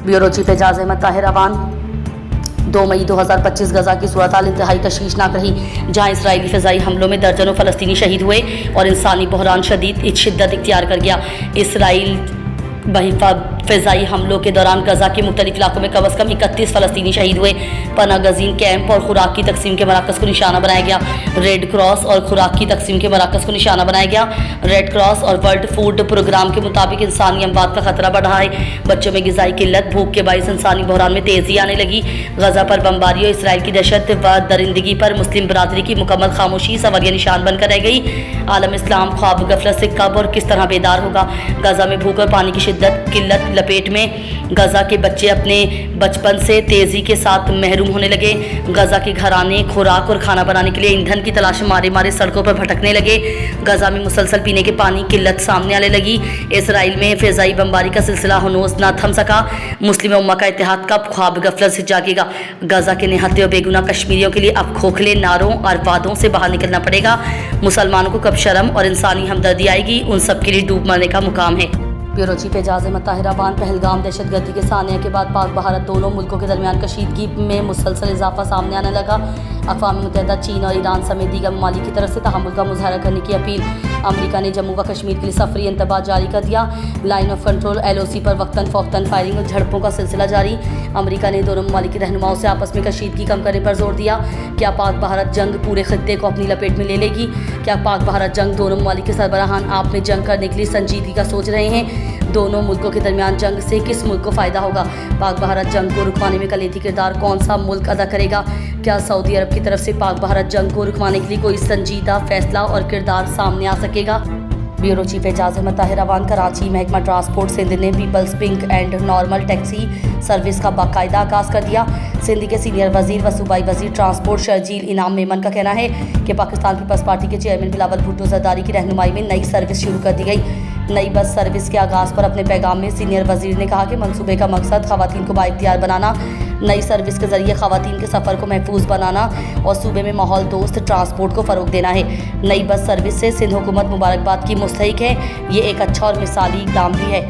Bureau chief Ejaz Ahmed Tahir Awan 2 मई 2025 गजा की सूरत-हाल इंतहाई तशवीशनाक रही, जहां इसराइली फ़िज़ाई हमलों में दर्जनों फ़लस्तीनी शहीद हुए और इंसानी बहरान शदीद शिद्दत इख्तियार कर गया। इसराइल फ़िज़ाई हमलों के दौरान गजा के मुख्तलिफ इलाकों में कम अज़ कम 31 फ़लस्तीनी शहीद हुए। पनाह गज़ीन कैंप और खुराक की तकसीम के मराकज़ को निशाना बनाया गया। रेड क्रॉस और खुराक की तकसीम के मराकज़ को निशाना बनाया गया। रेड क्रॉस और वर्ल्ड फूड प्रोग्राम के मुताबिक इंसानी अमवात का खतरा बढ़ रहा है। बच्चों में ग़िज़ाई किल्लत, भूख के बाइस इंसानी बहरान में तेज़ी आने लगी। गजा पर बमबारी और इसराइल की दहशत व दरिंदगी पर मुस्लिम बरादरी की मुकम्मल खामोशी सवालिया निशान बनकर रह गई। आलम इस्लाम ख्वाब गफलत से कब और किस तरह बेदार होगा। गजा में भूख और पानी की शिद्दत किल्लत लपेट में गजा के बच्चे अपने बचपन से तेज़ी के साथ महरूम होने लगे। गजा के घराने खुराक और खाना बनाने के लिए ईंधन की तलाश मारे मारे सड़कों पर भटकने लगे। गजा में मुसलसल पीने के पानी किल्लत सामने आने लगी। इसराइल में फ़िज़ाई बमबारी का सिलसिला हनूज़ न थम सका। मुस्लिम उम्मा का इत्तेहाद कब ख्वाब गफलत से जागेगा। गजा के निहत्ते और बेगुनाह कश्मीरियों के लिए अब खोखले नारों और वादों से बाहर निकलना पड़ेगा। मुसलमानों को कब शर्म और इंसानी हमदर्दी आएगी, उन सब के लिए डूब मरने का मुकाम है। ब्यूरो चीफ एजाज अहमद ताहिर अवान पहलगाम दहशतगर्दी के सानिया के बाद पाक भारत दोनों मुल्कों के दरमियान कशीदगी में मुसलसल इजाफा सामने आने लगा। अक़वाम मुत्तहिदा, चीन और ईरान समेत दीगर ममालिक की तरफ से तहम्मुल का मुज़ाहरा करने की अपील। अमरीका ने जम्मू व कश्मीर के लिए सफरी इंतबाह जारी कर दिया। लाइन ऑफ कंट्रोल LOC पर वक्तन फ़ौक्तन फायरिंग और झड़पों का सिलसिला जारी। अमरीका ने दोनों ममालिक के रहनुमाओं से आपस में कशीदगी कम करने पर जोर दिया। क्या पाक भारत जंग पूरे खित्ते को अपनी लपेट में ले लेगी? क्या पाक भारत जंग दोनों ममालिक के सरबराहान आप में जंग करने के लिए संजीदगी का सोच रहे हैं? दोनों मुल्कों के दरमियान जंग से किस मुल्क को फ़ायदा होगा? पाक भारत जंग को रुकवाने में कलीदी किरदार कौन सा मुल्क अदा करेगा? क्या सऊदी अरब की तरफ से पाक भारत जंग को रुकवाने के लिए कोई संजीदा फैसला और किरदार सामने आ सकेगा? Bureau chief Ejaz Ahmed Tahir Awan Karachi. महकमा ट्रांसपोर्ट सिंध ने people's pink and normal taxi service का बाकायदा आगाज़ कर दिया। सिंध के सीनियर वजीर व सूबाई वजीर ट्रांसपोर्ट शर्जील इनाम मेमन का कहना है कि पाकिस्तान पीपल्स पार्टी के चेयरमैन बिलावल भुट्टो जरदारी की रहनुमाई में नई सर्विस शुरू कर दी गई। नई बस सर्विस के आगाज़ पर अपने पैगाम में सीनियर वजीर ने कहा कि मंसूबे का मकसद ख़वातीन को बाइख्तियार बनाना, नई सर्विस के ज़रिए ख़वातीन के सफ़र को महफूज बनाना और सूबे में माहौल दोस्त ट्रांसपोर्ट को फ़रोग़ देना है। नई बस सर्विस से सिंध हुकूमत मुबारकबाद की मुस्तहिक है। ये एक अच्छा और मिसाली इक़दाम भी है।